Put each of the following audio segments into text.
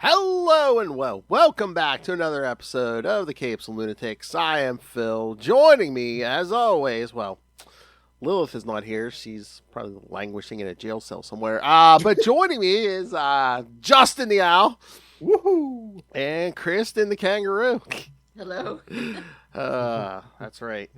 Hello and welcome back to another episode of the Capes and Lunatics. I am Phil. Joining me, as always, Lilith is not here. She's probably languishing in a jail cell somewhere. But joining me is Justin the Owl Woohoo! and Kristen the Kangaroo. Hello. That's right.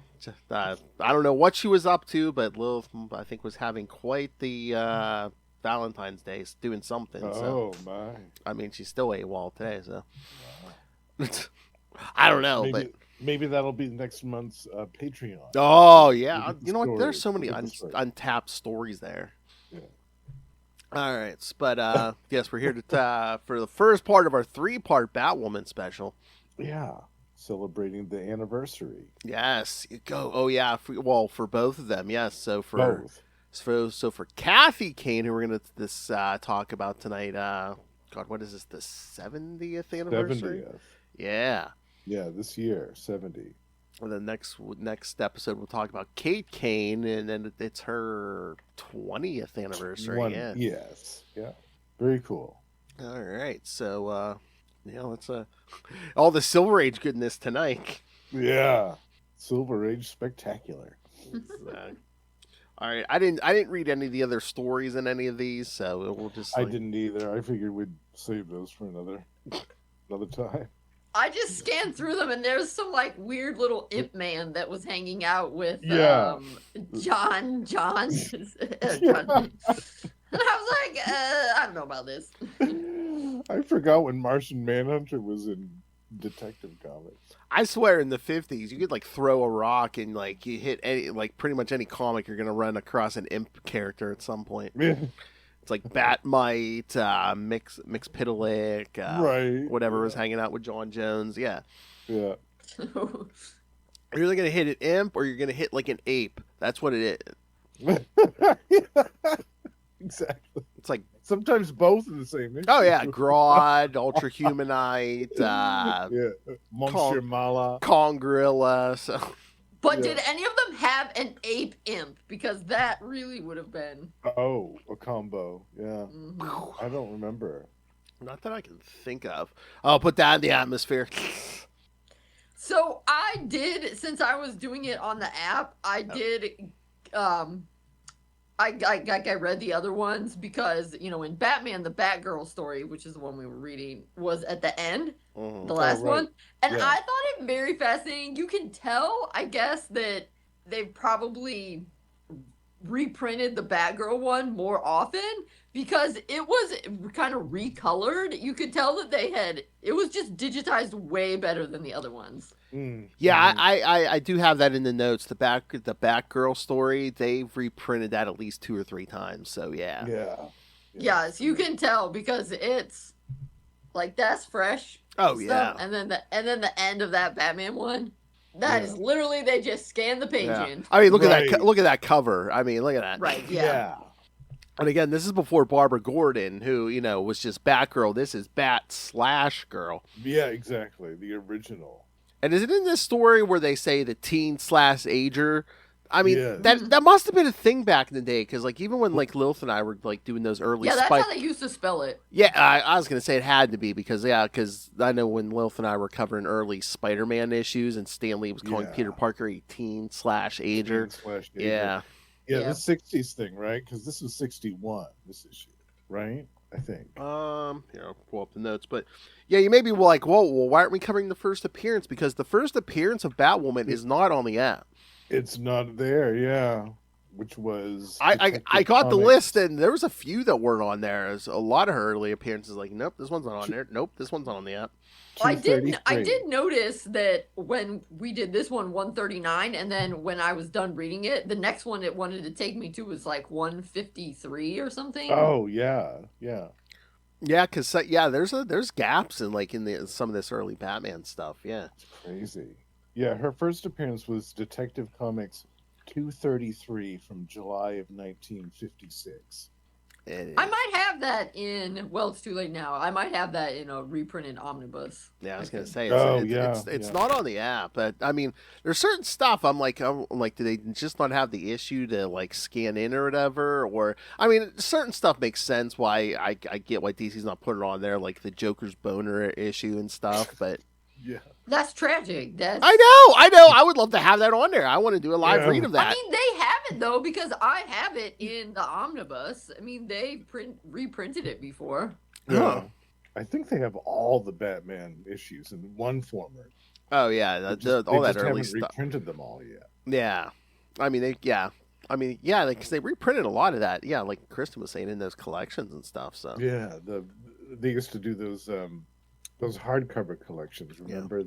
I don't know what she was up to, but Lilith, I think, was having quite the Valentine's Day, doing something. So. Oh my! I mean, she's still AWOL today, so Wow. I don't know, Maybe, but maybe that'll be next month's Patreon. oh yeah, Look at the you know what? There's story. so many Look at the story. untapped stories there. Yeah. All right, but yes, we're here to for the first part of our 3-part Batwoman special. Yeah, celebrating the anniversary. Yes, you go. Oh yeah, for both of them, yes. So for Both. so for Kathy Kane, who we're gonna talk about tonight. God, what is this? The 70th anniversary? 70th. Yeah. Yeah, this year, 70. And then next episode we'll talk about Kate Kane, and then it's her 20th anniversary. Yeah. Yes. Yeah. Very cool. All right. So let's all the Silver Age goodness tonight. Yeah. Silver Age spectacular. All right. I didn't read any of the other stories in any of these, so we'll just. I didn't either. I figured we'd save those for another time. I just scanned through them and there's some like weird little imp man that was hanging out with Yeah. John. Yeah. And I was like, I don't know about this. I forgot when Martian Manhunter was in Detective Comics. I swear, in the 50s, you could like throw a rock and like you hit any pretty much any comic, you're gonna run across an imp character at some point. Yeah. It's like Batmite, Mix Pitalik, Right. whatever was hanging out with John Jones. Yeah. Yeah. You're either going to hit an imp or you're going to hit like an ape. That's what it is. Exactly. It's like, Sometimes both in the same issue. oh yeah, Grodd, Ultra Humanite, yeah. Monsieur Mala. Kong Gorilla. So. But Yeah. did any of them have an ape imp? Because that really would have been. Oh, a combo. Yeah. Mhm. I don't remember. Not that I can think of. I'll put that in the atmosphere. So I did, since I was doing it on the app, I did, I read the other ones because, in Batman, the Batgirl story, which is the one we were reading, was at the end, the last right. one. And Yeah. I thought it very fascinating. You can tell, I guess, that they probably reprinted the Batgirl one more often because it was kind of recolored. You could tell that it was just digitized way better than the other ones. Yeah, I do have that in the notes. The Batgirl story, they've reprinted that at least 2 or 3 times. So yeah. Yeah. Yes, you can tell because it's like that's fresh. Oh stuff. yeah. And then the end of that Batman one, that is literally they just scan the page in. I mean, look at Right. that! Look at that cover. I mean, look at that. Right. Yeah. Yeah. And again, this is before Barbara Gordon, who was just Batgirl. This is Bat/Girl. Yeah, exactly. The original. And is it in this story where they say the teen/ager? I mean, Yes. that must have been a thing back in the day, because like even when like Lilith and I were like doing those early Yeah, that's Spike. how they used to spell it. Yeah, I was gonna say it had to be because I know when Lilith and I were covering early Spider-Man issues, and Stan Lee was calling Yeah. Peter Parker a teen/ager. Teen/ager. Yeah. Yeah, Yeah. the 60s thing, right? Because this was 61, this issue, right? I think. Here, I'll pull up the notes, but yeah, you may be like, well, why aren't we covering the first appearance? Because the first appearance of Batwoman is not on the app. It's not there, yeah. Which was I Detective got the Comics. list, and there was a few that weren't on there. There's a lot of her early appearances. Like, nope, this one's not on there. Nope, this one's not on the app. I did 233. notice that when we did this one 139, and then when I was done reading it, the next one it wanted to take me to was like 153 or something. Oh yeah, yeah. Yeah, because there's gaps in some of this early Batman stuff. Yeah. It's crazy. Yeah, her first appearance was Detective Comics 233 from July of 1956. I might have that in. Well, it's too late now. I might have that in a reprinted omnibus. Yeah, I was gonna say it's not on the app, but I mean, there's certain stuff I'm like, do they just not have the issue to like scan in or whatever? Or I mean, certain stuff makes sense why I get why DC's not putting it on there, like the Joker's boner issue and stuff. But yeah, that's tragic. I know. I would love to have that on there. I want to do a live read of that. I mean, they have it though because I have it in the omnibus. I mean, they reprinted it before. Yeah. I think they have all the Batman issues in one format. Oh yeah, all that early stuff. Reprinted them all yet. Yeah, I mean because they reprinted a lot of that. Yeah, like Kristen was saying in those collections and stuff. So yeah, they used to do those hardcover collections. Remember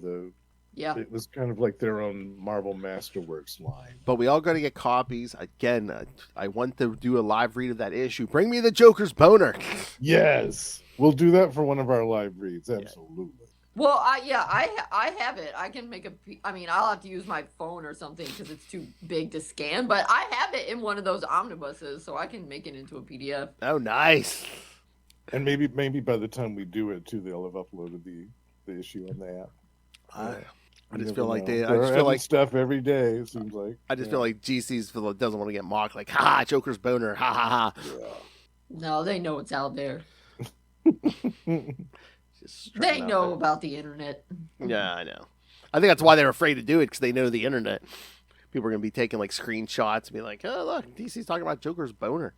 Yeah. It was kind of like their own Marvel Masterworks line. But we all got to get copies. Again, I want to do a live read of that issue. Bring me the Joker's boner. Yes. We'll do that for one of our live reads. Absolutely. Well, I have it. I can make I'll have to use my phone or something because it's too big to scan. But I have it in one of those omnibuses, so I can make it into a PDF. Oh, nice. And maybe by the time we do it, too, they'll have uploaded the issue on the app. I just feel like stuff every day. It seems like I just feel like GC's doesn't want to get mocked. Like, ha, Joker's boner, ha ha ha. Yeah. No, they know it's out there. They know about the internet. Yeah, I know. I think that's why they're afraid to do it because they know the internet. People are gonna be taking like screenshots and be like, "Oh, look, DC's talking about Joker's boner."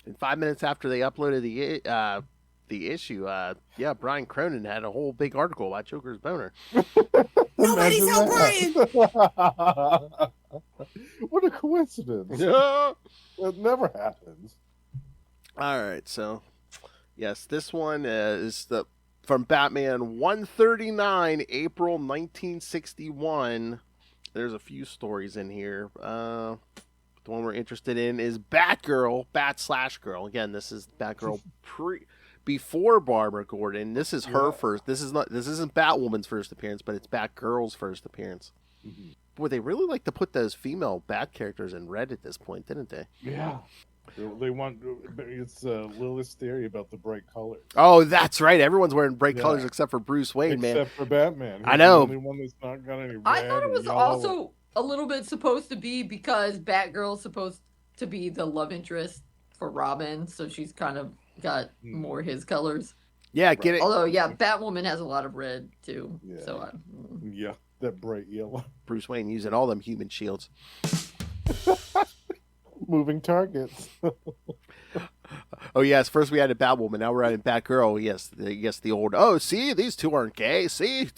And 5 minutes after they uploaded the issue, Brian Cronin had a whole big article about Joker's boner. Nobody saw Brian. What a coincidence! Yeah, it never happens. All right, so yes, this one is from Batman 139, April 1961. There's a few stories in here. The one we're interested in is Batgirl, Bat/Girl. Again, this is Batgirl before Barbara Gordon. This is her first. This isn't Batwoman's first appearance, but it's Batgirl's first appearance. Mm-hmm. Boy, they really like to put those female Bat characters in red at this point, didn't they? Yeah. They want it's Lilith's theory about the bright colors. Oh, that's right. Everyone's wearing bright colors except for Bruce Wayne, man. Except for Batman. He's I know. The only one that's not got any red. I thought it was yellow. Also a little bit supposed to be because Batgirl's supposed to be the love interest for Robin, so she's kind of got more his colors. Yeah, get it. Although, Batwoman has a lot of red too. Yeah. So that bright yellow. Bruce Wayne using all them human shields. Moving targets. Oh yes, first we had a Batwoman, now we're at Batgirl. Yes, the old. Oh, see, these two aren't gay. See.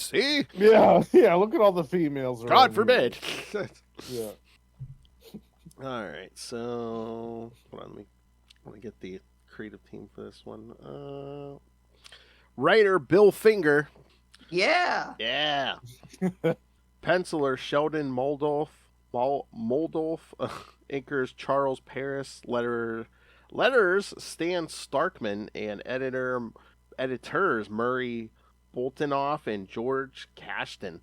Yeah. Look at all the females. God forbid. Yeah. All right, so hold on, let me get the creative team for this one. Writer Bill Finger. Yeah. Penciler Sheldon Moldolf. Inkers Charles Paris. Letters Stan Starkman, and editors Murray Boltonoff and George Cashton.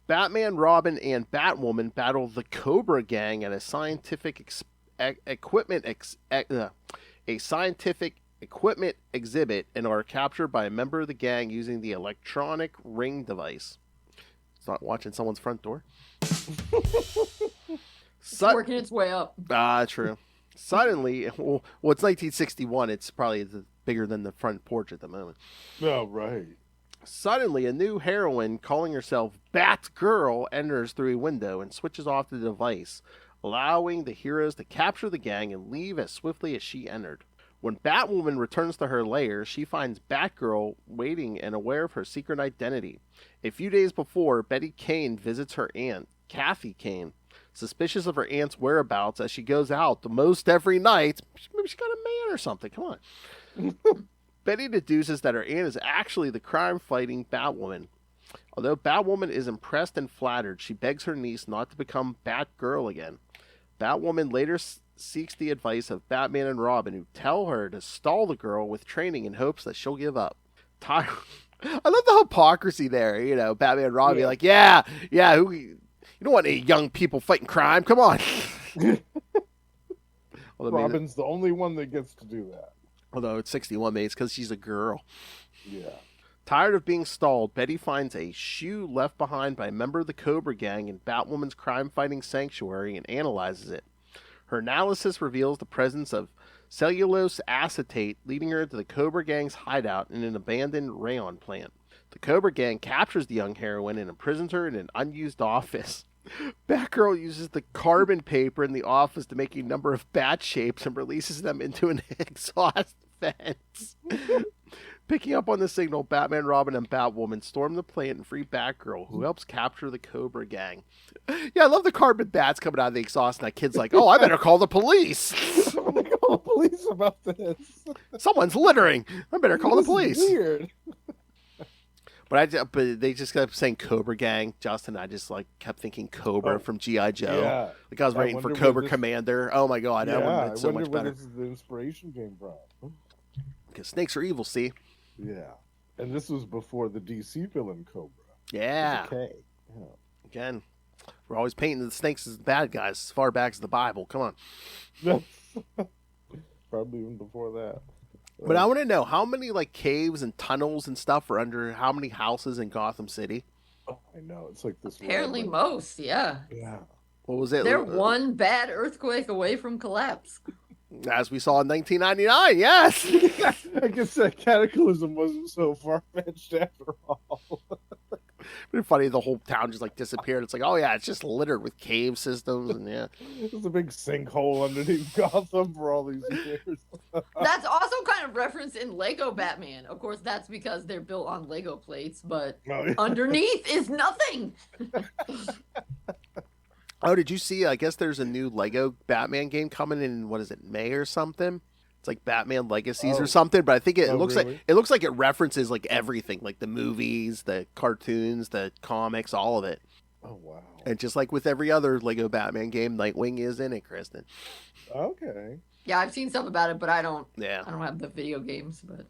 Batman, Robin, and Batwoman battle the Cobra Gang at a scientific equipment exhibit and are captured by a member of the gang using the electronic ring device. It's not watching someone's front door. It's working its way up. True. Suddenly, it's 1961. It's probably bigger than the front porch at the moment. Oh, right. Suddenly, a new heroine calling herself Batgirl enters through a window and switches off the device, allowing the heroes to capture the gang and leave as swiftly as she entered. When Batwoman returns to her lair, she finds Batgirl waiting and aware of her secret identity. A few days before, Betty Kane visits her aunt, Kathy Kane, suspicious of her aunt's whereabouts as she goes out the most every night. Maybe she got a man or something. Come on. Betty deduces that her aunt is actually the crime-fighting Batwoman. Although Batwoman is impressed and flattered, she begs her niece not to become Batgirl again. Batwoman later seeks the advice of Batman and Robin, who tell her to stall the girl with training in hopes that she'll give up. I love the hypocrisy there. Batman and Robin be like, you don't want any young people fighting crime. Come on. Well, Robin's the only one that gets to do that. Although it's 61 mates because she's a girl. Yeah. Tired of being stalled, Betty finds a shoe left behind by a member of the Cobra Gang in Batwoman's crime-fighting sanctuary and analyzes it. Her analysis reveals the presence of cellulose acetate, leading her to the Cobra Gang's hideout in an abandoned rayon plant. The Cobra Gang captures the young heroine and imprisons her in an unused office. Batgirl uses the carbon paper in the office to make a number of bat shapes and releases them into an exhaust vents. Picking up on the signal, Batman, Robin, and Batwoman storm the plant and free Batgirl, who helps capture the Cobra Gang. Yeah, I love the carbon bats coming out of the exhaust, and that kid's like, oh, I better call the police. I'm going to call the police about this. Someone's littering. I better call the police. Weird. But they just kept saying Cobra Gang. Justin, I just kept thinking Cobra from G.I. Joe. Yeah. Like I was waiting for Cobra Commander. Oh my God, that would have been so much better. Where the inspiration came from. Because snakes are evil, see? Yeah. And this was before the DC villain Cobra. Yeah. Okay. Yeah. Again, we're always painting the snakes as the bad guys as far back as the Bible. Come on. Probably even before that. But I want to know how many caves and tunnels and stuff are under how many houses in Gotham City? Oh, I know. It's like this. Apparently most, yeah. Yeah. What was it? They're one bad earthquake away from collapse. As we saw in 1999, yes. I guess that cataclysm wasn't so far-fetched after all. It's funny, the whole town just disappeared. It's oh yeah, it's just littered with cave systems and yeah. There's a big sinkhole underneath Gotham for all these years. That's also kind of referenced in Lego Batman. Of course, that's because they're built on Lego plates, but underneath is nothing. Oh, did you see? I guess there's a new Lego Batman game coming in. What is it, May or something? It's like Batman Legacies or something. But I think it looks really? it looks like it references everything, like the movies, the cartoons, the comics, all of it. Oh wow! And just like with every other Lego Batman game, Nightwing is in it, Kristen. Okay. Yeah, I've seen stuff about it, but I don't. Yeah. I don't have the video games, but.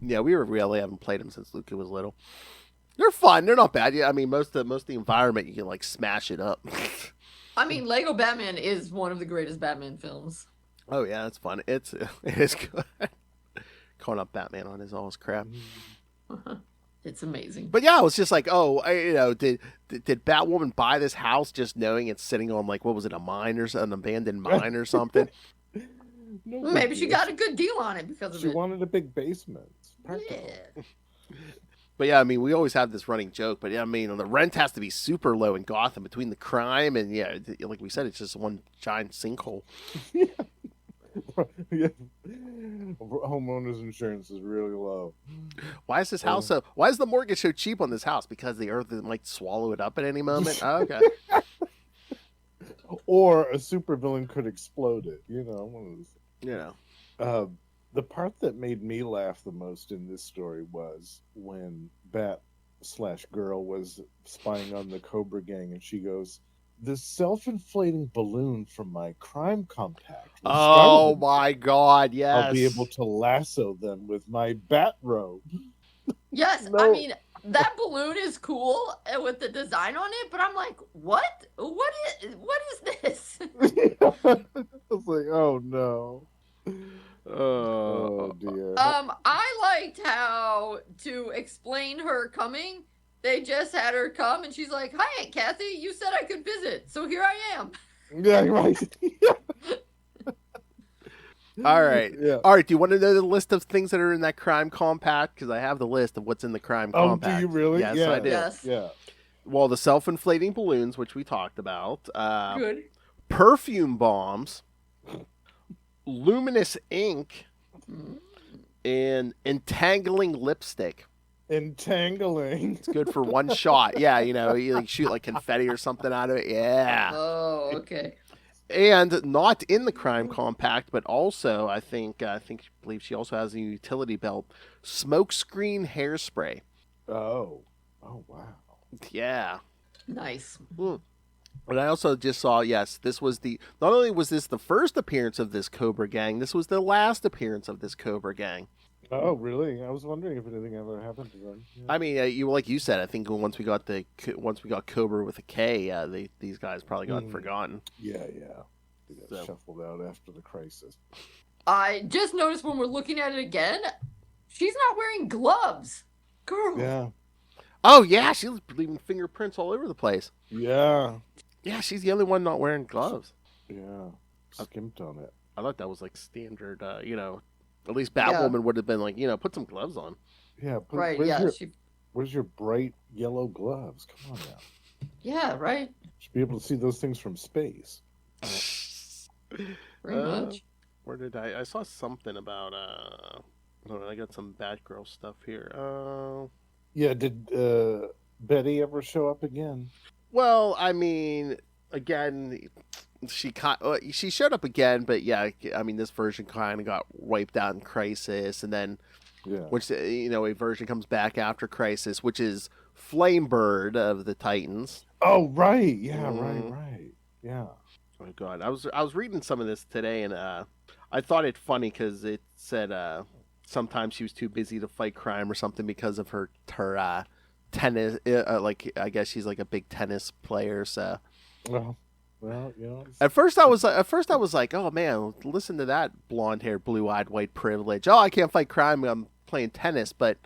Yeah, we really haven't played them since Luca was little. They're fun. They're not bad. Yeah, I mean, most of the environment you can smash it up. I mean, Lego Batman is one of the greatest Batman films. Oh yeah, it's fun. It is good. Calling up Batman on his all his crap. It's amazing. But yeah, it was just did Batwoman buy this house just knowing it's sitting on what was it, a mine or an abandoned mine or something? No, maybe she got a good deal on it because of it. She wanted a big basement. Yeah. But yeah, I mean, we always have this running joke, but yeah, I mean, the rent has to be super low in Gotham between the crime and yeah, like we said, it's just one giant sinkhole. Yeah. Homeowners insurance is really low. Why is this house why is the mortgage so cheap on this house? Because the earth might swallow it up at any moment? Oh, okay. Or a supervillain could explode it, one of those. The part that made me laugh the most in this story was when Bat/Girl was spying on the Cobra Gang and she goes, "The self-inflating balloon from my crime compact. Oh my God, yes. I'll be able to lasso them with my bat robe." Yes, No. I mean, that balloon is cool with the design on it, but I'm like, what? What is this? I was like, oh no. Oh dear. I liked how, to explain her coming, they just had her come and she's like, "Hi, Aunt Kathy, you said I could visit, so here I am." Yeah, right. All right. Yeah. All right. Do you want to know the list of things that are in that crime compact? Because I have the list of what's in the crime compact. Oh, do you really? Yes, yeah. I do. Yes. Yeah. Well, the self-inflating balloons, which we talked about. Good. Perfume bombs. Luminous ink. And entangling lipstick. Entangling. It's good for one shot. Yeah, you shoot confetti or something out of it. Yeah. Oh, okay. And not in the crime compact, but also I believe she also has a utility belt. Smokescreen hairspray. Oh wow. Yeah. Nice. And I also just saw, yes, this was not only was this the first appearance of this Cobra Gang, this was the last appearance of this Cobra Gang. Oh, really? I was wondering if anything ever happened to them. Yeah. I mean, like you said, I think once we got Cobra with a K, these guys probably got forgotten. Yeah. They got shuffled out after the crisis. I just noticed when we're looking at it again, she's not wearing gloves. Girl. Yeah. Oh, yeah, she's leaving fingerprints all over the place. Yeah. Yeah, she's the only one not wearing gloves. Yeah. Skimped on it. I thought that was like standard, at least Batwoman would have been like, put some gloves on. Yeah. Right, yeah. Where's your bright yellow gloves? Come on now. Yeah, right. Should be able to see those things from space. Pretty much. Where did I saw something about, I got some Batgirl stuff here. Yeah, did Betty ever show up again? Well, I mean, again, she showed up again, but yeah, I mean, this version kind of got wiped out in Crisis, and then, which a version comes back after Crisis, which is Flamebird of the Titans. Oh, right, yeah, right, yeah. Oh God, I was reading some of this today, and I thought it funny because it said sometimes she was too busy to fight crime or something because of her tennis. I guess she's like a big tennis player, so. Well, At first I was like, oh man, listen to that blonde-haired, blue-eyed, white privilege. Oh, I can't fight crime. I'm playing tennis, but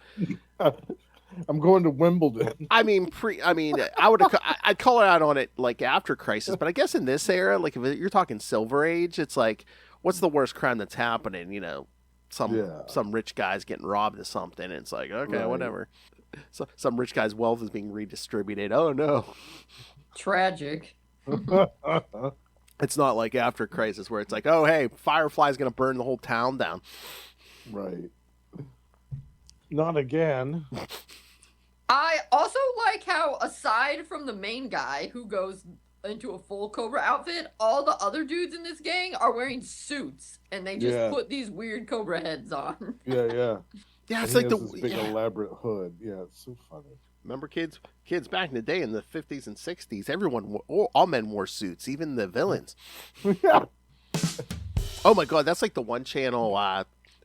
I'm going to Wimbledon. I mean, I'd call her out on it like after Crisis, but I guess in this era, like if you're talking Silver Age, it's like, what's the worst crime that's happening? Some rich guy's getting robbed of something. And it's like, okay, whatever. So some rich guy's wealth is being redistributed. Oh no, tragic. It's not like after Crisis where it's like, oh hey, Firefly's gonna burn the whole town down. Right. Not again. I also like how, aside from the main guy who goes into a full Cobra outfit, all the other dudes in this gang are wearing suits, and they just put these weird Cobra heads on. Yeah. Yeah, it's like the this big elaborate hood. Yeah, it's so funny. Remember, kids back in the day in the 50s and 60s, all men wore suits, even the villains. Yeah. Oh my God, that's like the one channel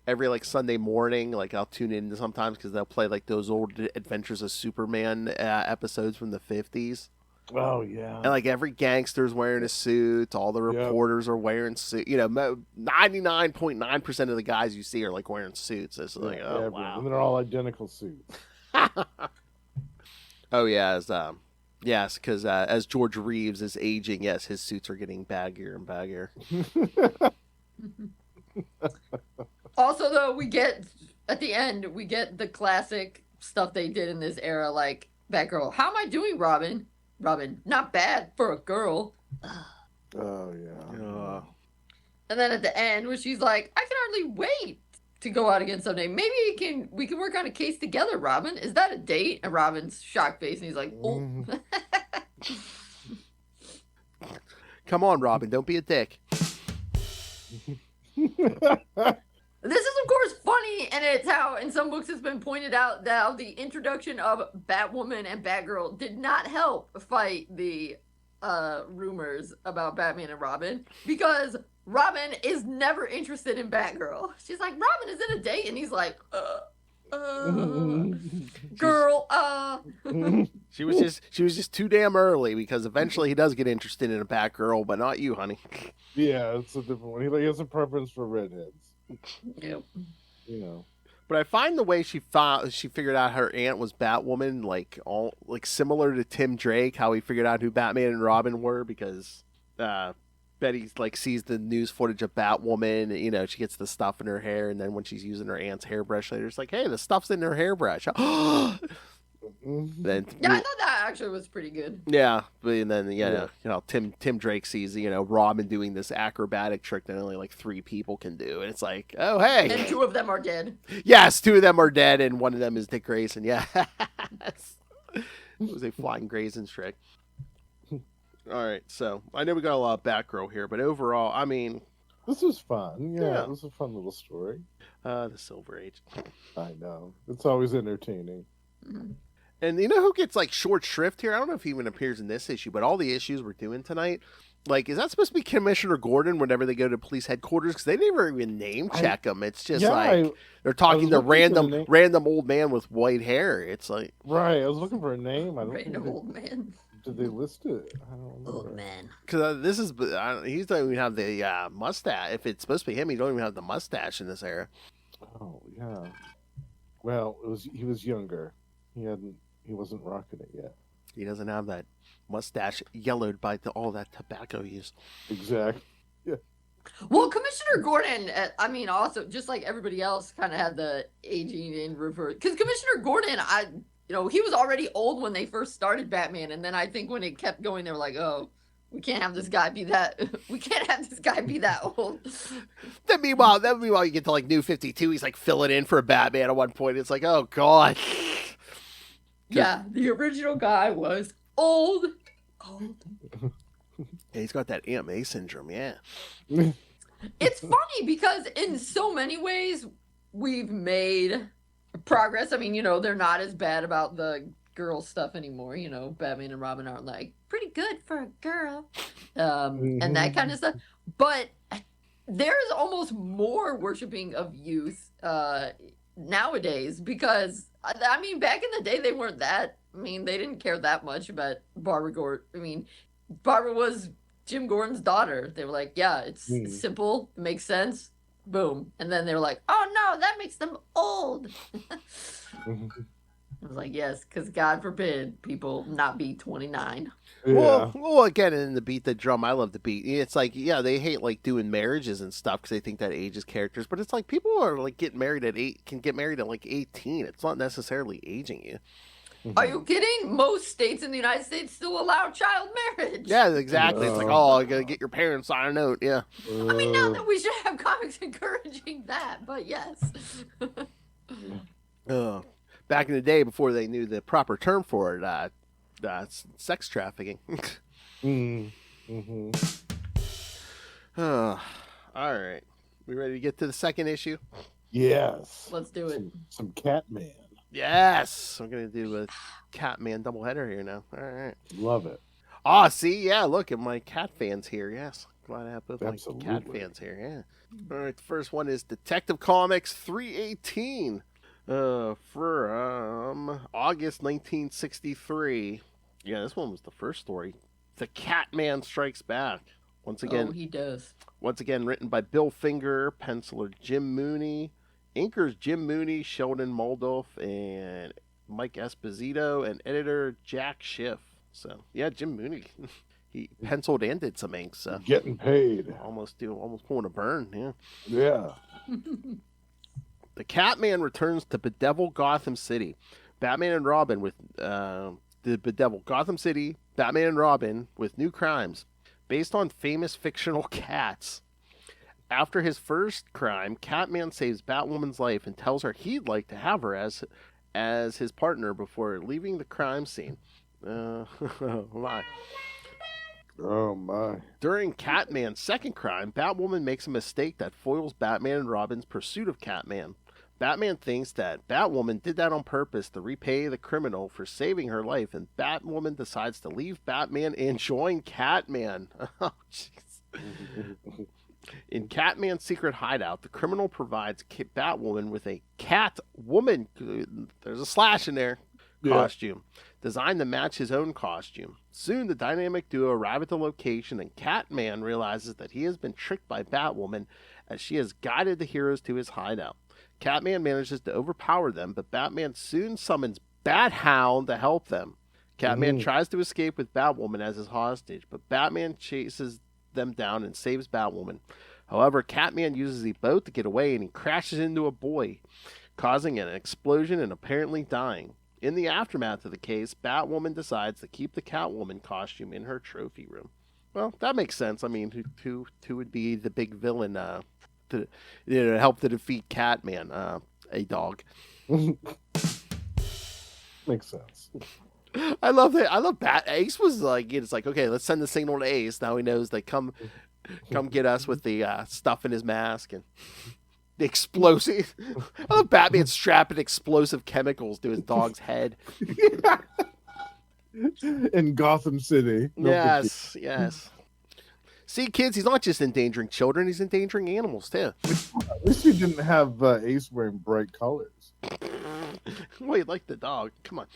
every like Sunday morning, like I'll tune in sometimes because they'll play like those old Adventures of Superman episodes from the 50s. Oh yeah. And like every gangster's wearing a suit, all the reporters are wearing suits. 99.9% of the guys you see are like wearing suits. It's like, oh wow. And they're all identical suits. Oh yeah, yes, because as George Reeves is aging, yes, his suits are getting baggier and baggier. Also, though, at the end, we get the classic stuff they did in this era, like Batgirl. How am I doing, Robin? Robin, not bad for a girl. Oh yeah. And then at the end, where she's like, I can hardly wait to go out again someday. Maybe we can work on a case together, Robin. Is that a date? And Robin's shocked face, and he's like, oh. Come on, Robin, don't be a dick. This is, of course, funny, and it's how, in some books, it's been pointed out that how the introduction of Batwoman and Batgirl did not help fight the rumors about Batman and Robin, because Robin is never interested in Batgirl. She's like, Robin, is it a date? And he's like, girl, She was just too damn early, because eventually he does get interested in a Batgirl, but not you, honey. Yeah, it's a different one. He has a preference for redheads. Yep. But I find the way she figured out her aunt was Batwoman, like similar to Tim Drake, how he figured out who Batman and Robin were, because Betty like sees the news footage of Batwoman, she gets the stuff in her hair, and then when she's using her aunt's hairbrush later, it's like, hey, the stuff's in her hairbrush. Then, I thought that actually was pretty good. Yeah, and then Tim Drake sees Robin doing this acrobatic trick that only like 3 people can do, and it's like, oh hey, and 2 of them are dead. Yes, 2 of them are dead, and one of them is Dick Grayson. Yes, it was a flying Grayson trick. All right, so I know we got a lot of Batgirl here, but overall, I mean, this was fun. Yeah, it was a fun little story. The Silver Age. I know, it's always entertaining. Mm-hmm. And you know who gets like short shrift here? I don't know if he even appears in this issue, but all the issues we're doing tonight, like, is that supposed to be Commissioner Gordon whenever they go to police headquarters? Because they never even name check him. It's just they're talking to random old man with white hair. It's like, right. I was looking for a name. I don't random old man. Did they list it? I don't remember. Old man. Because he doesn't even have the mustache. If it's supposed to be him, he don't even have the mustache in this era. Oh yeah. Well, he was younger. He wasn't rocking it yet. He doesn't have that mustache yellowed by all that tobacco use. Exactly. Yeah. Well, Commissioner Gordon, also just like everybody else, kind of had the aging in reverse. Because Commissioner Gordon, he was already old when they first started Batman, and then I think when it kept going, they were like, "Oh, we can't have this guy be that. We can't have this guy be that old." Then meanwhile, you get to like New 52. He's like filling in for a Batman at one point. It's like, oh god. Yeah, the original guy was old. Yeah, he's got that Aunt May syndrome. Yeah. It's funny because in so many ways we've made progress. I mean, they're not as bad about the girl stuff anymore. Batman and Robin aren't like pretty good for a girl, and that kind of stuff. But there's almost more worshiping of youth nowadays because back in the day they weren't that. They didn't care that much about Barbara Gordon. Barbara was Jim Gordon's daughter. They were like, yeah, it's simple, it makes sense, boom. And then they were like, oh no, that makes them old. I was like, yes, because God forbid people not be 29. Yeah. Well, again, in the Beat the Drum, I love the beat. It's like, yeah, they hate like doing marriages and stuff because they think that ages characters. But it's like people are like can get married at like 18. It's not necessarily aging you. Are you kidding? Most states in the United States still allow child marriage. Yeah, exactly. It's like, oh, you gotta get your parents on a note. Yeah. Not that we should have comics encouraging that, but yes. Back in the day, before they knew the proper term for it, sex trafficking. All right. We ready to get to the second issue? Yes. Let's do it. Some Catman. Yes. I'm going to do a Catman doubleheader here now. All right. Love it. See? Yeah, look at my cat fans here. Yes. Glad I have both my cat fans here. Yeah. All right. The first one is Detective Comics 318 from August 1963. Yeah, this one was the first story. The Catman Strikes Back. Once again. Oh, he does. Once again, written by Bill Finger, penciler Jim Mooney. Inkers Jim Mooney, Sheldon Moldoff, and Mike Esposito, and editor Jack Schiff. So, yeah, Jim Mooney. He penciled and did some inks. So. Getting paid. Almost pulling a burn, yeah. Yeah. The Catman returns to bedeviled Gotham City. Batman and Robin with the bedeviled Gotham City, Batman and Robin with new crimes. Based on famous fictional cats. After his first crime, Catman saves Batwoman's life and tells her he'd like to have her as his partner before leaving the crime scene. My. Oh, my. During Catman's second crime, Batwoman makes a mistake that foils Batman and Robin's pursuit of Catman. Batman thinks that Batwoman did that on purpose to repay the criminal for saving her life, and Batwoman decides to leave Batman and join Catman. Oh, jeez. In Catman's secret hideout, the criminal provides Batwoman with a Catwoman, there's a slash in there, costume, designed to match his own costume. Soon, the dynamic duo arrive at the location, and Catman realizes that he has been tricked by Batwoman as she has guided the heroes to his hideout. Catman manages to overpower them, but Batman soon summons Bathound to help them. Catman tries to escape with Batwoman as his hostage, but Batman chases them down and saves Batwoman. However, Catman uses the boat to get away, and he crashes into a buoy, causing an explosion and apparently dying. In the aftermath of the case, Batwoman decides to keep the Catwoman costume in her trophy room. Well, that makes sense. Who would be the big villain to help to defeat Catman? A dog. Makes sense. I love that. I love Ace was like, it's like, okay, let's send the signal to Ace. Now he knows they come get us with the stuff in his mask and the explosive. I love Batman strapping explosive chemicals to his dog's head. In Gotham City. Yes. See, kids, he's not just endangering children; he's endangering animals too. At least he didn't have Ace wearing bright colors. Well, you like the dog. Come on.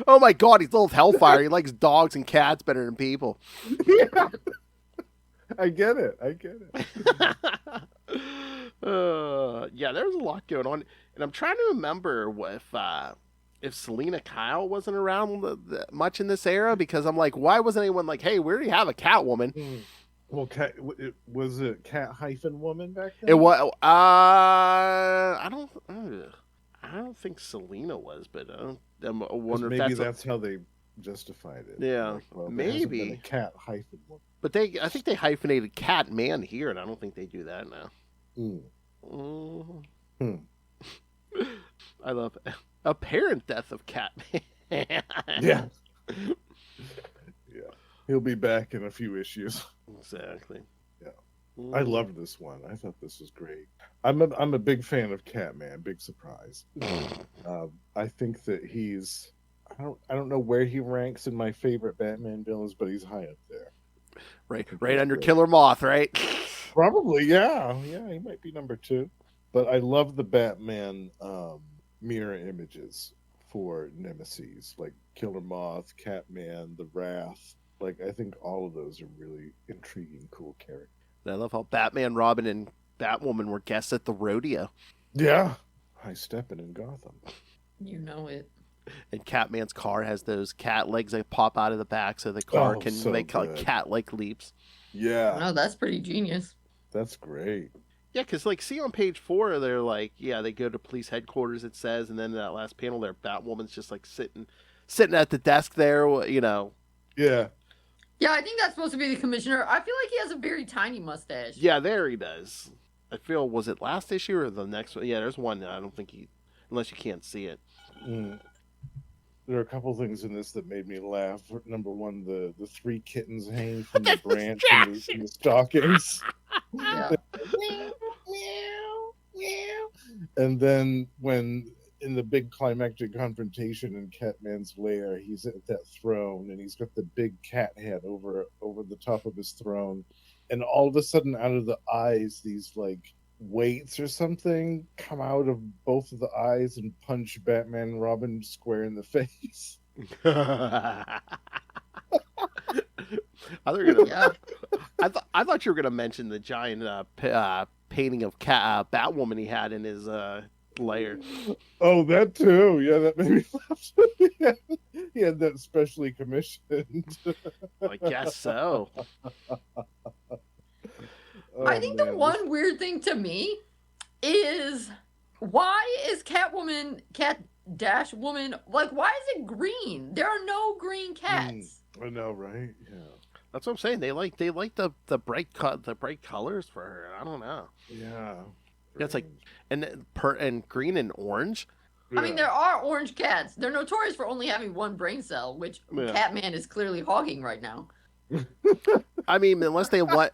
Oh my God, he's full of hellfire. He likes dogs and cats better than people. Yeah. I get it. Yeah, there's a lot going on, and I'm trying to remember if Selena Kyle wasn't around much in this era, because I'm like, why wasn't anyone like, hey, we already have a Catwoman? Well, was it cat-woman back then? It was. I don't think Selena was, but I wonder if maybe that's how they justified it. Yeah, like, well, maybe been a cat-woman. But I think they hyphenated cat man here, and I don't think they do that now. I love apparent death of Catman. Yeah. He'll be back in a few issues. Exactly. Yeah. I loved this one. I thought this was great. I'm a big fan of Catman. Big surprise. I think that he's. I don't know where he ranks in my favorite Batman villains, but he's high up there. Right under Killer Moth, right? Probably, yeah. He might be number 2. But I love the Batman mirror images for Nemesis, like Killer Moth, Catman, the Wrath. Like, I think all of those are really intriguing, cool characters. I love how Batman, Robin, and Batwoman were guests at the rodeo. Yeah. High stepping in Gotham. You know it. And Catman's car has those cat legs that pop out of the back, so the car can make cat-like leaps. Yeah. Oh, that's pretty genius. That's great. Yeah, because, like, see on page 4, they're like, they go to police headquarters, it says, and then that last panel there, Batwoman's just, like, sitting at the desk there, you know. Yeah. Yeah, I think that's supposed to be the commissioner. I feel like he has a very tiny mustache. Yeah, there he does. I feel, was it last issue or the next one? Yeah, there's one that I don't think unless you can't see it. There are a couple things in this that made me laugh. Number one, the 3 kittens hanging from the branch in the stockings. Yeah. And then when in the big climactic confrontation in Catman's lair, he's at that throne and he's got the big cat head over the top of his throne, and all of a sudden out of the eyes these like weights or something come out of both of the eyes and punch Batman and Robin square in the face. I thought you were gonna mention the giant painting of Batwoman he had in his lair. Oh, that too. Yeah, that made me laugh. He had that specially commissioned. I guess so. I think the one weird thing to me is, why is Catwoman, Cat-Woman, like, why is it green? There are no green cats. I know, right? Yeah. That's what I'm saying. They like the bright colors for her. I don't know. Yeah. It's like and green and orange. I mean, there are orange cats. They're notorious for only having one brain cell, which Catman is clearly hogging right now. I mean, unless they want,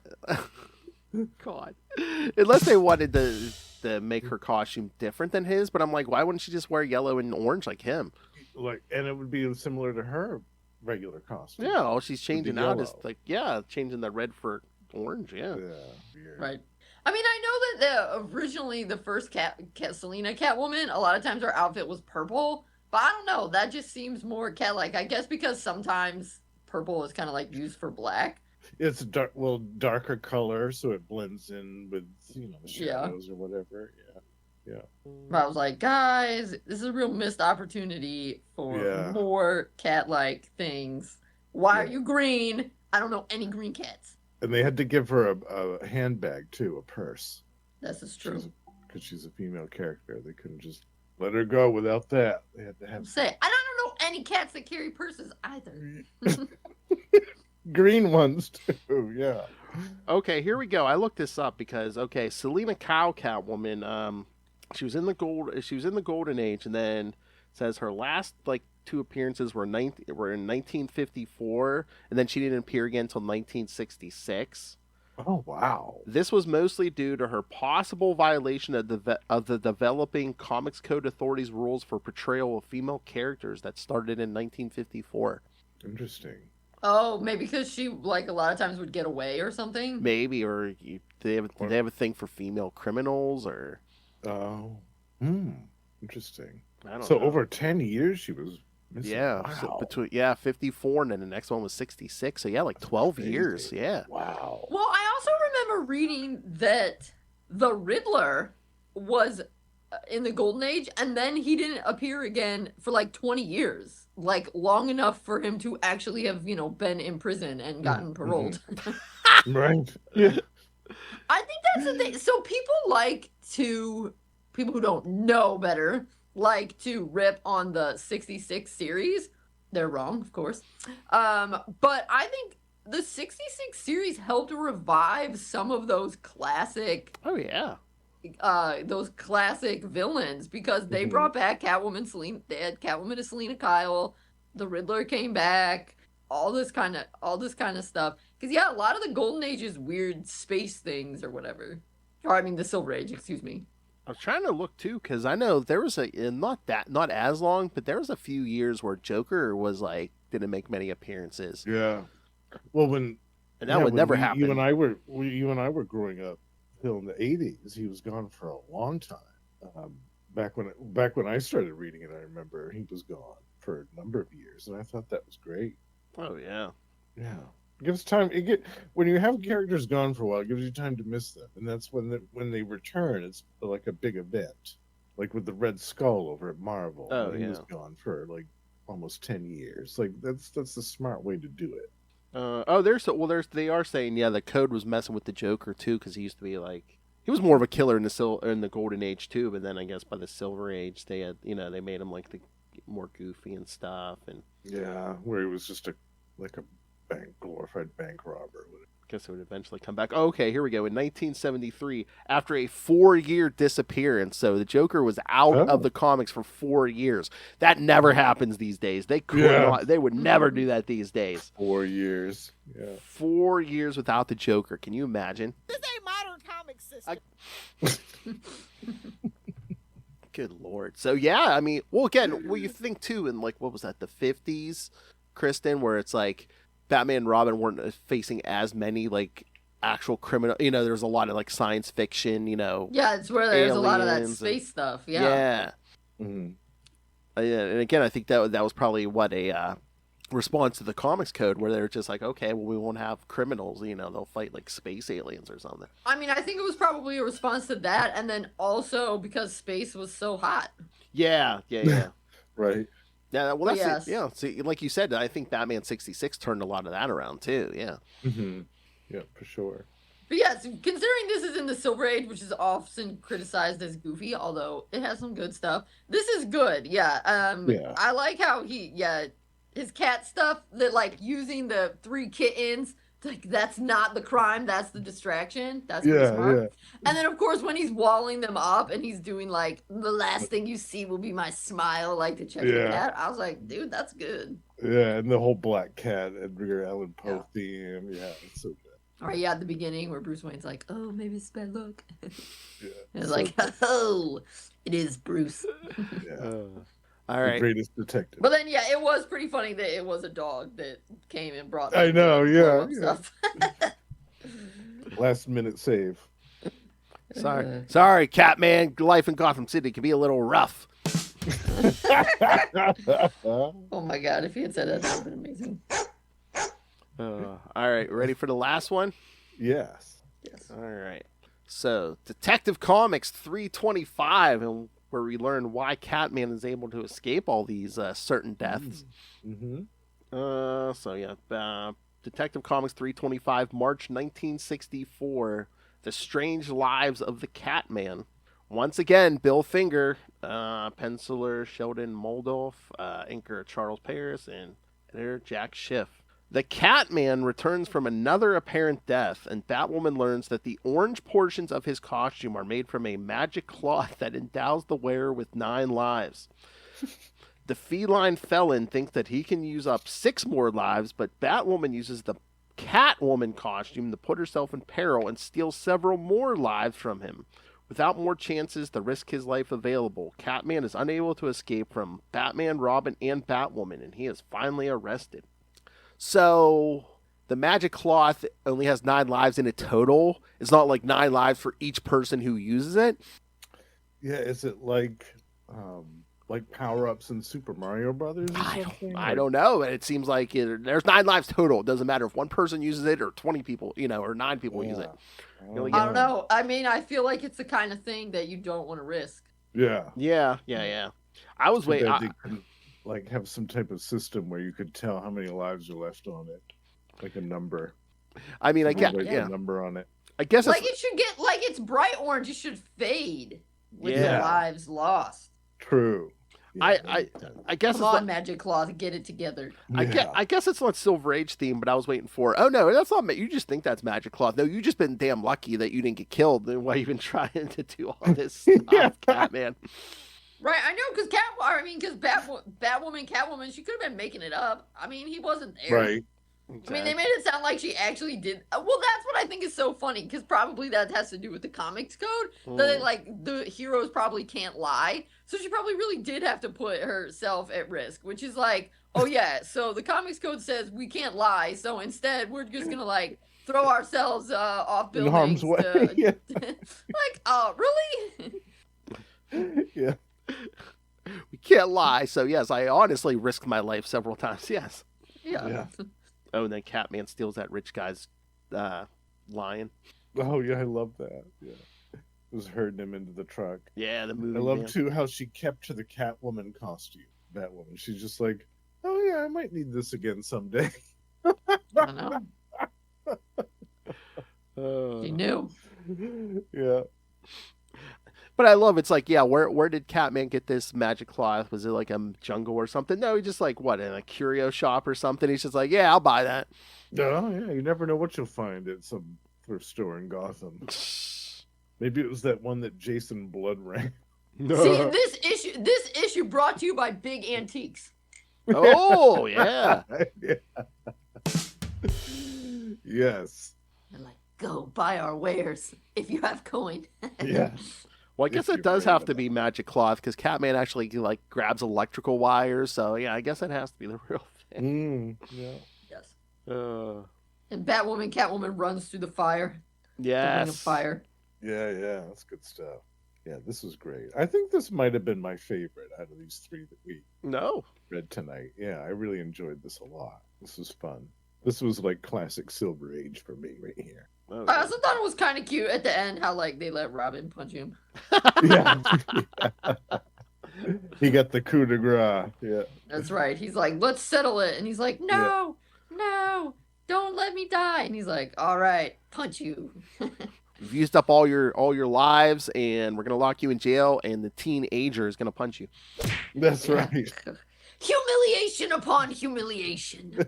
unless they wanted to make her costume different than his. But I'm like, why wouldn't she just wear yellow and orange like him? Like, and it would be similar to her regular costume. Yeah, all she's changing out is like, changing the red for orange. Yeah. Right. I mean, I know that originally the first Selena Catwoman, a lot of times her outfit was purple, but I don't know. That just seems more cat-like. I guess because sometimes purple is kind of like used for black. It's darker color, so it blends in with the shadows or whatever. Yeah. But I was like, guys, this is a real missed opportunity for more cat-like things. Why are you green? I don't know any green cats. And they had to give her a handbag too, a purse. This is true. Because she's a female character. They couldn't just let her go without that. They had to have. I don't know any cats that carry purses either. Green ones too, yeah. Okay, here we go. I looked this up because Selena Kyle Catwoman, she was in the Golden Age, and then it says her last 2 appearances were in 1954, and then she didn't appear again until 1966. Oh wow! This was mostly due to her possible violation of the developing Comics Code Authority's rules for portrayal of female characters that started in 1954. Interesting. Oh, maybe because she a lot of times would get away or something. Maybe, or they have a thing for female criminals, or. Oh, interesting. I don't So know. over 10 years she was missing. Yeah, Wow. so 54, and then the next one was 66. So yeah, like 12 years. Yeah. Wow. Well, I also remember reading that the Riddler was in the Golden Age, and then he didn't appear again for like 20 years, like long enough for him to actually have, been in prison and gotten paroled. Right. Yeah. I think that's the thing. So people who don't know better, like to rip on the 66 series. They're wrong, of course. But I think the 66 series helped revive some of those classic Oh yeah. those classic villains, because they brought back Catwoman. They had Catwoman as Selena Kyle. The Riddler came back. All this kind of stuff. Because yeah, a lot of the Golden Age is weird space things or whatever. Or I mean, the Silver Age. Excuse me. I was trying to look too, because I know there was not as long, but there was a few years where Joker was like didn't make many appearances. Yeah. Well, and that would never happen. You and I were growing up, Phil, in the 80s. He was gone for a long time. Back when I started reading it, I remember he was gone for a number of years, and I thought that was great. Oh yeah. Yeah. It gives time. When you have characters gone for a while, it gives you time to miss them, and that's when they return. It's like a big event, like with the Red Skull over at Marvel. Oh, he was gone for like almost 10 years. Like that's the smart way to do it. They are saying the Code was messing with the Joker too, because he used to be like he was more of a killer in the Golden Age too, but then I guess by the Silver Age they had they made him like the more goofy and stuff, and where he was just a glorified bank robber. I guess it would eventually come back. Okay, here we go. In 1973, after a 4-year disappearance, so the Joker was out of the comics for 4 years. That never happens these days. They they would never do that these days. 4 years. Yeah. 4 years without the Joker. Can you imagine? This ain't modern comic system. Good Lord. So yeah, I mean, well, again, you think too in like what was that, the 50s, Kristen, where it's like Batman and Robin weren't facing as many like actual criminal. There was a lot of like science fiction. Yeah, it's where there's a lot of that space stuff. Yeah. Yeah. Mm-hmm. And again, I think that was probably what a response to the comics code, where they're just like, okay, well, we won't have criminals. They'll fight like space aliens or something. I mean, I think it was probably a response to that, and then also because space was so hot. Yeah. Right. Yeah, well, that's it. Yeah. See, like you said, I think Batman 66 turned a lot of that around too. Yeah. Mm-hmm. Yeah, for sure. But yes, considering this is in the Silver Age, which is often criticized as goofy, although it has some good stuff, this is good. Yeah. I like how his cat stuff, that like using the 3 kittens. Like, that's not the crime, that's the distraction. That's pretty smart. Yeah. And then, of course, when he's walling them up and he's doing, like, the last thing you see will be my smile, like, to check the cat. I was like, dude, that's good. Yeah, and the whole Black Cat, Edgar Allan Poe theme. Yeah, it's so good. Or, at the beginning where Bruce Wayne's like, oh, maybe it's bad luck. And it's so like, oh, it is Bruce. Yeah. All right. The greatest detective. But then, it was pretty funny that it was a dog that came and brought. I know, stuff. Last minute save. Sorry, Catman. Life in Gotham City can be a little rough. Oh my God! If he had said that, that would have been amazing. All right, ready for the last one? Yes. All right. So, Detective Comics 325, and where we learn why Catman is able to escape all these certain deaths. Mm-hmm. Detective Comics 325, March 1964, The Strange Lives of the Catman. Once again, Bill Finger, penciler Sheldon Moldoff, inker Charles Paris, and editor Jack Schiff. The Catman returns from another apparent death, and Batwoman learns that the orange portions of his costume are made from a magic cloth that endows the wearer with 9 lives. The feline felon thinks that he can use up 6 more lives, but Batwoman uses the Catwoman costume to put herself in peril and steal several more lives from him. Without more chances to risk his life available, Catman is unable to escape from Batman, Robin, and Batwoman, and he is finally arrested. So, the magic cloth only has 9 lives in it total. It's not like 9 lives for each person who uses it. Yeah, is it like like power-ups in Super Mario Brothers or something? I don't know. It seems like there's 9 lives total. It doesn't matter if one person uses it or 20 people, or 9 people use it. I don't know. I mean, I feel like it's the kind of thing that you don't want to risk. Yeah. I was waiting. They could, like, have some type of system where you could tell how many lives are left on it, like a number. I mean, I get a number on it. I guess like it should get like it's bright orange. It should fade with the lives lost. True. Yeah, I guess come on, Magic Cloth, get it together. I guess it's not Silver Age theme, but I was waiting for. Oh no, that's not. You just think that's Magic Cloth. No, you just been damn lucky that you didn't get killed. Then why even trying to do all this stuff, Catman? Right, I know, because Batwoman, Catwoman, she could have been making it up. I mean, he wasn't there. Right. I mean, they made it sound like she actually did. Well, that's what I think is so funny, because probably that has to do with the comics code. That, like, the heroes probably can't lie. So she probably really did have to put herself at risk, which is like, oh, yeah, so the comics code says we can't lie. So instead, we're just going to, like, throw ourselves off buildings. In harm's way. Yeah. Like, really? Yeah. We can't lie. So, yes, I honestly risked my life several times. Yes. Yeah. Oh, and then Catman steals that rich guy's lion. Oh, yeah, I love that. Yeah. It was herding him into the truck. Yeah, the movie. I love, too, how she kept to the Catwoman costume. Batwoman. She's just like, oh, yeah, I might need this again someday. I know. She knew. Yeah. But I love it's like, yeah, where did Catman get this magic cloth? Was it like a jungle or something? No, he just like what, in a curio shop or something? He's just like, yeah, I'll buy that. Oh yeah, you never know what you'll find at some thrift store in Gotham. Maybe it was that one that Jason Blood ran. See, this issue brought to you by Big Antiques. Oh yeah. Yes. I'm like, go buy our wares if you have coin. Yeah. Well, I guess it does have to be magic cloth because Catman actually like grabs electrical wires. So yeah, I guess it has to be the real thing. Yeah. Yes. And Catwoman runs through the fire. Yes. The ring of fire. Yeah, that's good stuff. Yeah, this was great. I think this might have been my favorite out of these 3 that we read tonight. Yeah, I really enjoyed this a lot. This was fun. This was like classic Silver Age for me right here. Oh, I also thought it was kind of cute at the end how like they let Robin punch him. Yeah. He got the coup de grace. Yeah. That's right. He's like, let's settle it. And he's like, no, don't let me die. And he's like, all right, punch you. You've used up all your lives, and we're gonna lock you in jail. And the teenager is gonna punch you. That's right. Humiliation upon humiliation.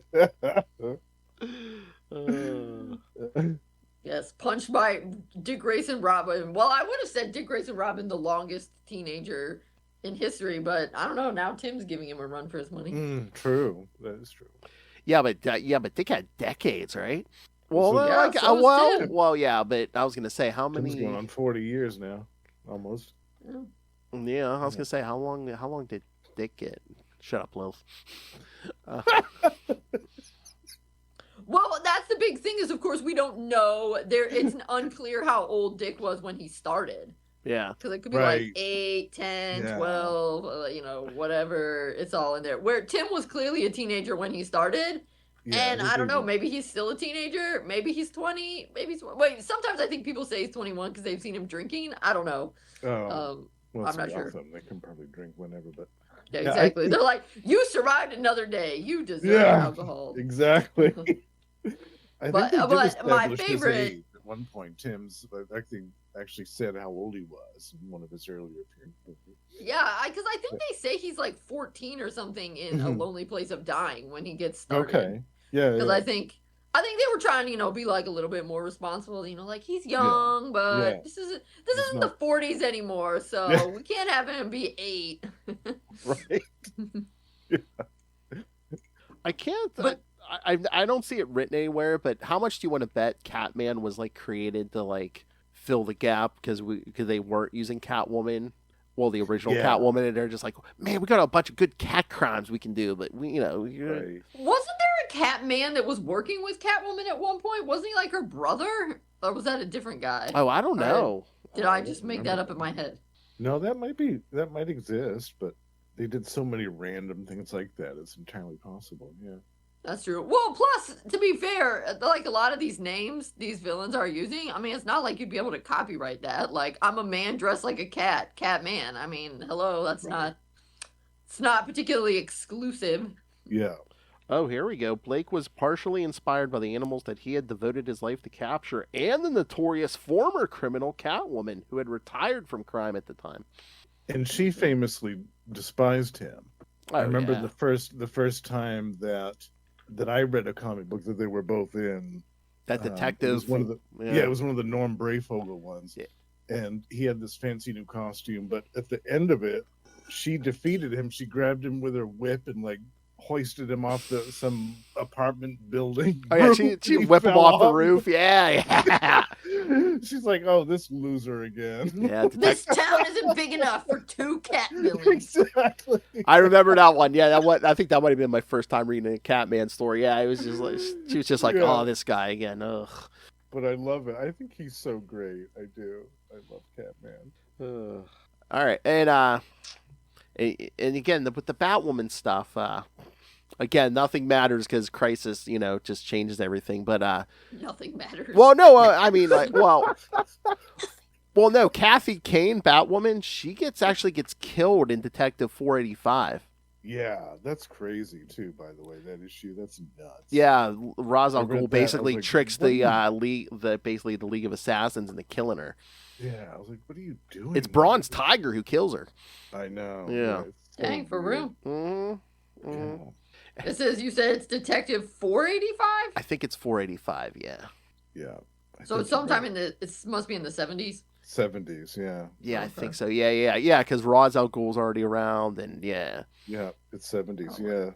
Yes, punched by Dick Grayson Robin. Well, I would have said Dick Grayson Robin, the longest teenager in history, but I don't know. Now Tim's giving him a run for his money. True, that is true. Yeah, but Dick had decades, right? Well, yeah, but I was gonna say how many? Tim's going on 40 years now, almost. Yeah, I was gonna say how long did Dick get? Shut up, Lil. Well, that's the big thing is, of course, we don't know. It's unclear how old Dick was when he started. Yeah. Because it could be like 8, 10, 12, whatever. It's all in there. Where Tim was clearly a teenager when he started. Yeah, and I don't know, maybe he's still a teenager. Maybe he's 20. Wait, sometimes I think people say he's 21 because they've seen him drinking. I don't know. Well, I'm not sure. They can probably drink whenever, but... Yeah, exactly. They're like, you survived another day. You deserve alcohol. Exactly. I think they did my favorite his age at one point. Tim's actually said how old he was in one of his earlier appearances. Yeah, because I think they say he's like 14 or something in A Lonely Place of Dying when he gets started. Okay. Yeah. Because I think they were trying to, be like a little bit more responsible. Like he's young, but this isn't the 40s anymore, so we can't have him be 8. Right. I can't. But I don't see it written anywhere. But how much do you want to bet Catman was like created to like fill the gap because they weren't using Catwoman? Well, the original Catwoman, and they're just like, man, we got a bunch of good cat crimes we can do, but Right. Wasn't there a Catman that was working with Catwoman at one point? Wasn't he like her brother, or was that a different guy? Oh, I don't know. Did I just make that up in my head? No, that might exist, but they did so many random things like that. It's entirely possible. Yeah. That's true. Well, plus, to be fair, like a lot of these names these villains are using, I mean, it's not like you'd be able to copyright that. Like, I'm a man dressed like a cat, Catman. I mean, hello, that's not, it's not particularly exclusive. Yeah. Oh, here we go. Blake was partially inspired by the animals that he had devoted his life to capture and the notorious former criminal Catwoman, who had retired from crime at the time. And she famously despised him. Oh, I remember yeah. the first time that I read a comic book that they were both in. That detective. It was one of the, it was one of the Norm Brayfogle ones. Yeah. And he had this fancy new costume, but at the end of it, she defeated him. She grabbed him with her whip and like hoisted him off some apartment building. Oh yeah, she whipped him off the roof. Yeah. She's like, "Oh, this loser again." Yeah. This town isn't big enough for 2 cat villains. Exactly. I remember that one. Yeah, I think that might have been my first time reading a Catman story. Yeah, it was just like she was just like, "Oh, this guy again." Ugh. But I love it. I think he's so great. I do. I love Catman. All right, and again with the Batwoman stuff. Again, nothing matters because Crisis, just changes everything. But Nothing matters. well, no, I mean, well, no. Kathy Kane, Batwoman, she actually gets killed in Detective 485. Yeah, that's crazy too. By the way, that issue, that's nuts. Yeah, Ra's al I read Ghul that, I basically was like, tricks what the League of Assassins into killing her. Yeah, I was like, what are you doing? It's Bronze Tiger who kills her. I know. Yeah. It's so Dang, for weird. real. Mm-hmm. Mm-hmm. Yeah. This is, you said it's Detective 485? I think it's 485. Yeah. Yeah. So it's sometime in the, it must be in the 70s. 70s. Yeah. Yeah, Okay. I think so. Yeah. Because Ra's al Ghul's already around, and yeah. Yeah, it's 70s. Oh. Yeah.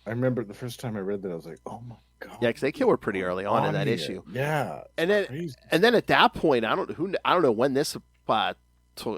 I remember the first time I read that, I was like, oh my God. Yeah, because they kill her pretty early on in that here. issue. Yeah. And then, crazy. and then at that point, I don't know when this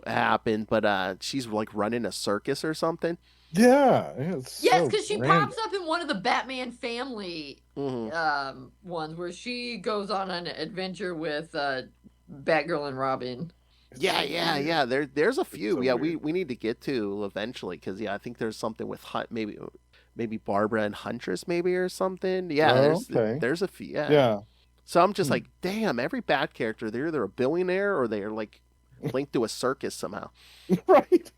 happened, but she's like running a circus or something. Yeah. Yes, so because she random. pops up in one of the Batman family Mm-hmm. ones where she goes on an adventure with Batgirl and Robin. It's Yeah, so yeah. weird. There's a few. so Yeah, weird. we need to get to eventually because I think there's something with maybe Barbara and Huntress maybe or something. Yeah, Oh, okay. there's a few. Yeah. Yeah. So I'm just like, damn, every Bat character, they're either a billionaire or they're like linked to a circus somehow. Right.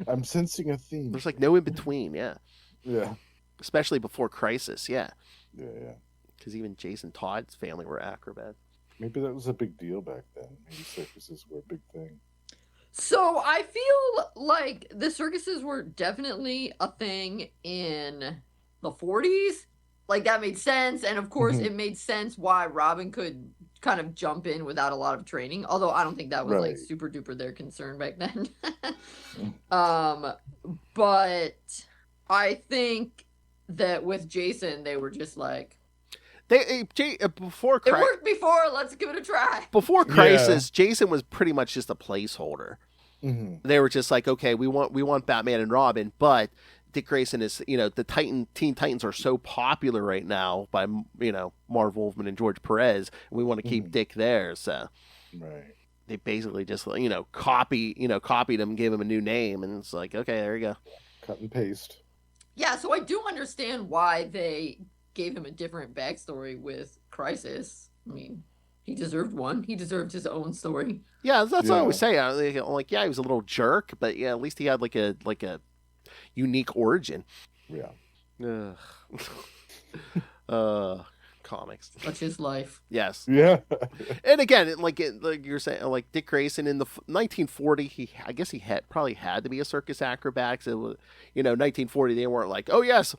I'm sensing a theme. There's like no in between. Yeah, Yeah. especially before Crisis. Yeah, Yeah. because even Jason Todd's family were acrobats. Maybe that was a big deal back then. Maybe circuses were a big thing. So I feel like the circuses were definitely a thing in the 40s. Like that made sense. And of course, Mhm. it made sense why Robin could kind of jump in without a lot of training. Although I don't think that was like Right. super duper their concern back then. But I think that with Jason, they were just like, Before it worked before, let's give it a try. before Yeah. Crisis, Jason was pretty much just a placeholder. Mm-hmm. They were just like, okay, we want Batman and Robin, but Dick Grayson is, the Teen Titans are so popular right now by, Marv Wolfman and George Perez, and we want to keep Dick there. So Right. they basically just, copied him, gave him a new name, and it's like, okay, there you go. Cut and paste. Yeah, so I do understand why they gave him a different backstory with Crisis. I mean, he deserved one. He deserved his own story. Yeah, that's what I Yeah. always say. Like, yeah, he was a little jerk, but yeah, at least he had like a unique origin. Yeah. Comics. Such his life. Yes. Yeah. And again, like you're saying, like Dick Grayson in the 1940, I guess he probably had to be a circus acrobat. So it was, 1940, they weren't like, oh yes,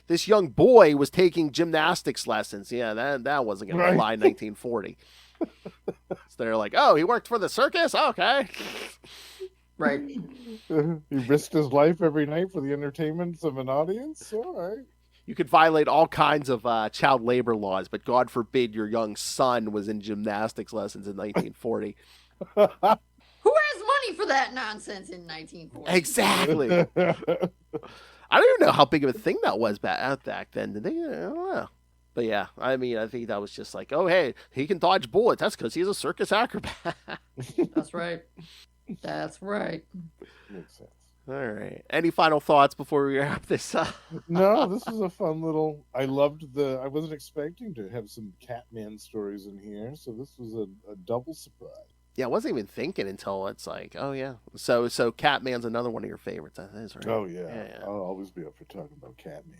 this young boy was taking gymnastics lessons. Yeah, that wasn't gonna Right. fly in 1940. So they're like, oh, he worked for the circus. Okay. Right. He risked his life every night for the entertainment of an audience. All right. You could violate all kinds of child labor laws, but God forbid your young son was in gymnastics lessons in 1940. Who has money for that nonsense in 1940? Exactly. I don't even know how big of a thing that was back then. Did they? I don't know. But yeah, I mean, I think that was just like, oh, hey, he can dodge bullets. That's because he's a circus acrobat. That's right. That's right. Makes sense. All right. Any final thoughts before we wrap this up? No, this was a fun little. I wasn't expecting to have some Catman stories in here, so this was a double surprise. Yeah, I wasn't even thinking until it's like, oh yeah. So Catman's another one of your favorites, that is, right? Oh yeah. I'll always be up for talking about Catman.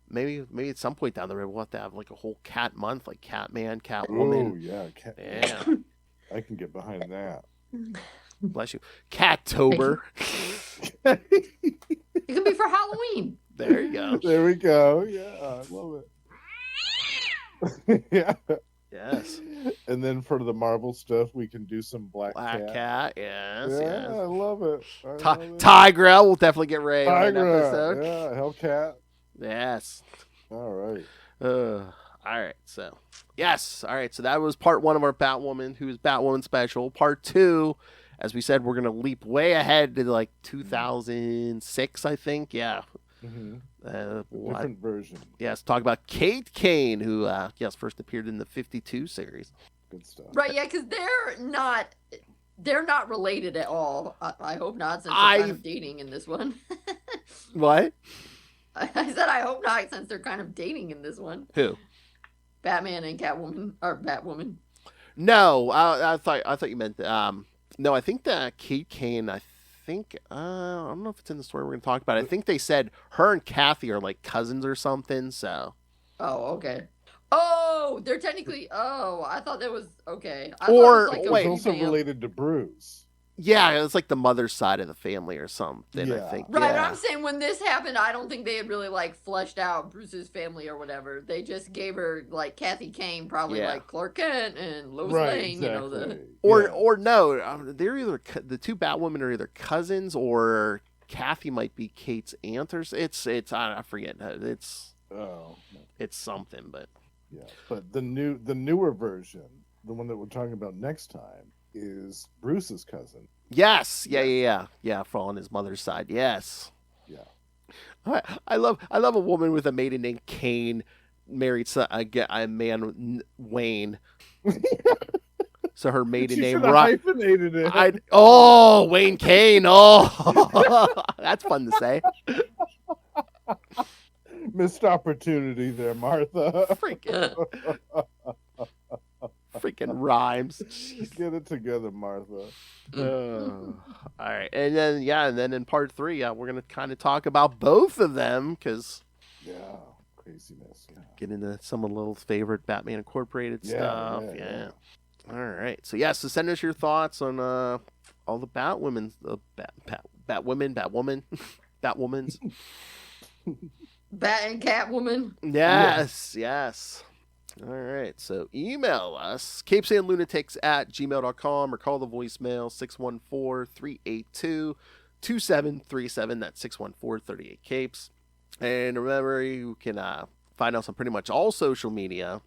Maybe at some point down the road we'll have to have like a whole cat month, like Catman, Catwoman. Oh yeah, Catman. Yeah. I can get behind that. Bless you. Cattober. It could be for Halloween. There you go. There we go. Yeah, I love it. Yeah. Yes. And then for the Marvel stuff, we can do some Black Cat. Yes. Yeah, Yes. I love it. Tigrel will definitely get Ray on an Tigra. episode. Yeah, Hellcat. Yes. All right. All right. So, yes. All right. So that was part 1 of our Batwoman, who's Batwoman special. Part 2, as we said, we're going to leap way ahead to like 2006, I think. Yeah. Mm-hmm. Different version. Yes. Talk about Kane, who, first appeared in the 52 series. Good stuff. Right, yeah, because they're not related at all. I hope not, since they're kind of dating in this one. What? I said I hope not, since they're kind of dating in this one. Who? Batman and Catwoman, or Batwoman. No, I thought you meant no. I think that Kane. I don't know if it's in the story we're going to talk about. I think they said her and Kathy are like cousins or something. So. Oh, okay. Oh, they're technically. Oh, I thought that was okay. It was it's also related to Bruce. Yeah, it's like the mother's side of the family or something. Yeah. I think. Right, yeah. but I'm saying when this happened, I don't think they had really like fleshed out Bruce's family or whatever. They just gave her like Kathy Kane, probably like Clark Kent and Lois Lane. Exactly. Or no, they're either the two Batwomen are either cousins or Kathy might be Kate's aunt or it's I forget. It's something, but yeah. But the newer version, the one that we're talking about next time, is Bruce's cousin. Yes. Yeah. On his mother's side. Yes. Yeah. I love a woman with a maiden name Kane married a man Wayne. So her maiden name hyphenated it. Wayne Kane. Oh, that's fun to say. Missed opportunity there, Martha. Freaking rhymes. Get it together, Martha. All right, and then in part 3, we're gonna kind of talk about both of them because craziness. Yeah. Get into some of Little's favorite Batman Incorporated stuff. Yeah. All right, so so send us your thoughts on all the Batwomen, Batwoman, Batwomans. Bat and Catwoman. Yes. All right, so email us, CapesandLunatics@gmail.com, or call the voicemail 614-382-2737. That's 614-38-CAPES. And remember, you can find us on pretty much all social media.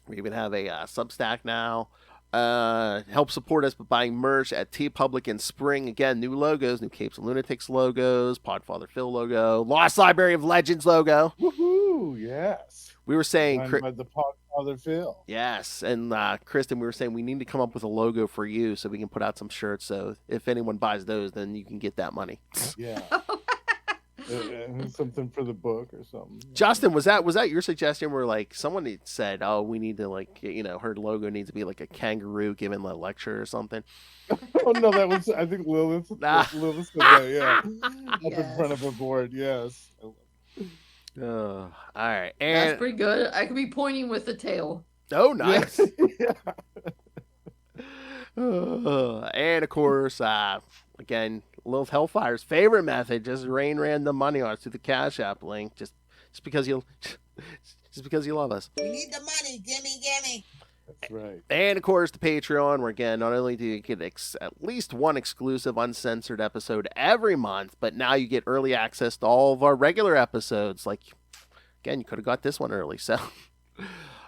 We even have a Substack now. Help support us by buying merch at TeePublic in spring. Again, new logos, new Capes and Lunatics logos, Podfather Phil logo, Lost Library of Legends logo. Woohoo! Yes. We were saying by the Podfather Phil. Yes, and Kristen, we were saying we need to come up with a logo for you so we can put out some shirts. So if anyone buys those, then you can get that money. Yeah. Something for the book or something. Justin, was that your suggestion? Where like someone said, "Oh, we need to her logo needs to be like a kangaroo giving a lecture or something." Oh no, that was I think Lilith. Lilith said that. Yeah, up in front of a board. Yes. All right, and that's pretty good. I could be pointing with the tail. Oh, nice. And of course, again, Lilith Hellfire's favorite method: just rain random money on us through the Cash App link, just because you love us. We need the money, gimme. That's right. And of course, the Patreon, where again, not only do you get at least one exclusive uncensored episode every month, but now you get early access to all of our regular episodes. Like, again, you could have got this one early. So,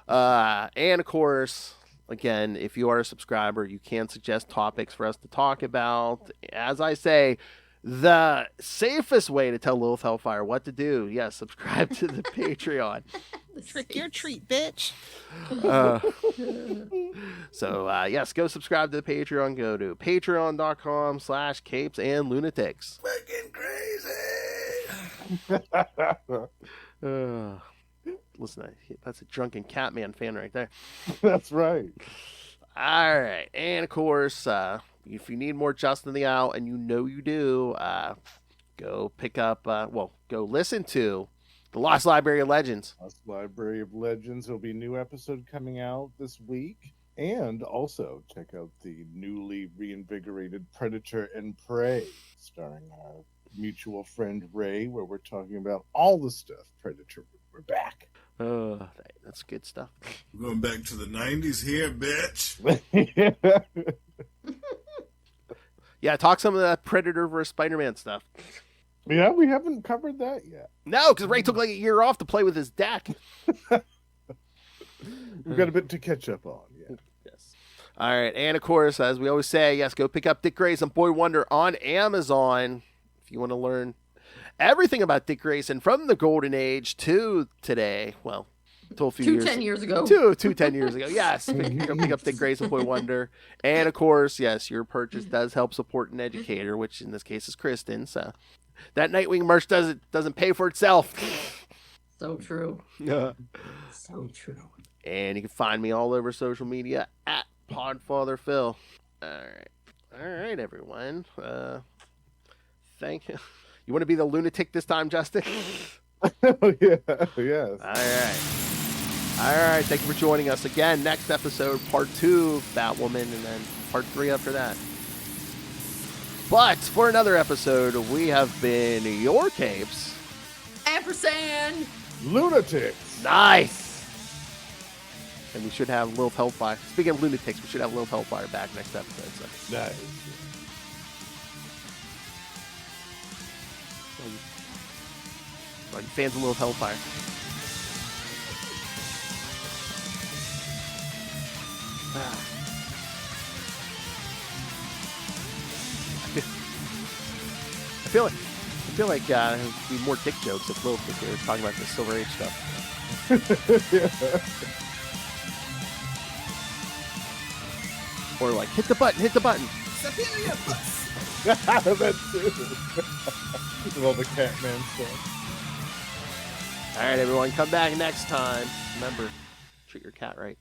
and of course, again, if you are a subscriber, you can suggest topics for us to talk about. As I say, The safest way to tell Lilith Hellfire what to do, yes, subscribe to the Patreon. Trick your treat, bitch. So, yes, go subscribe to the Patreon. Go to patreon.com/CapesandLunatics. Fucking crazy. Listen, that's a drunken Catman fan right there. That's right. All right. And, of course, if you need more Justin the Owl, and you know you do, go pick up, go listen to The Lost Library of Legends. Lost Library of Legends. There'll be a new episode coming out this week. And also check out the newly reinvigorated Predator and Prey, starring our mutual friend Ray, where we're talking about all the stuff Predator. We're back. That's good stuff. We're going back to the 90s here, bitch. Yeah, talk some of that Predator versus Spider-Man stuff. Yeah, we haven't covered that yet. No, because Ray took like a year off to play with his deck. We've got a bit to catch up on. Yeah. Yes. All right, and of course, as we always say, yes, go pick up Dick Grayson Boy Wonder on Amazon if you want to learn everything about Dick Grayson from the Golden Age to today. Well, until a few 10 years ago. Two 10 years ago. Yes, go pick up Dick Grayson Boy Wonder, and of course, yes, your purchase does help support an educator, which in this case is Kristen. So that Nightwing merch doesn't pay for itself. So true. Yeah. So true. And you can find me all over social media at PodfatherPhil. All right, everyone. Thank you. You want to be the lunatic this time, Justin? Oh, yeah. Yes. All right. Thank you for joining us again. Next episode, part 2 of Batwoman, and then part 3 after that. But for another episode, we have been your Capes. Ampersand. Lunatics. Nice. And we should have Lilith Hellfire. Speaking of Lunatics, we should have Lilith Hellfire back next episode. So. Nice. Are you fans of Lilith Hellfire? I feel like there would be more dick jokes if Lilith was here talking about the Silver Age stuff. Or like, hit the button. Superior puss. That's it. With all the Catman stuff. All right, everyone, come back next time. Remember, treat your cat right.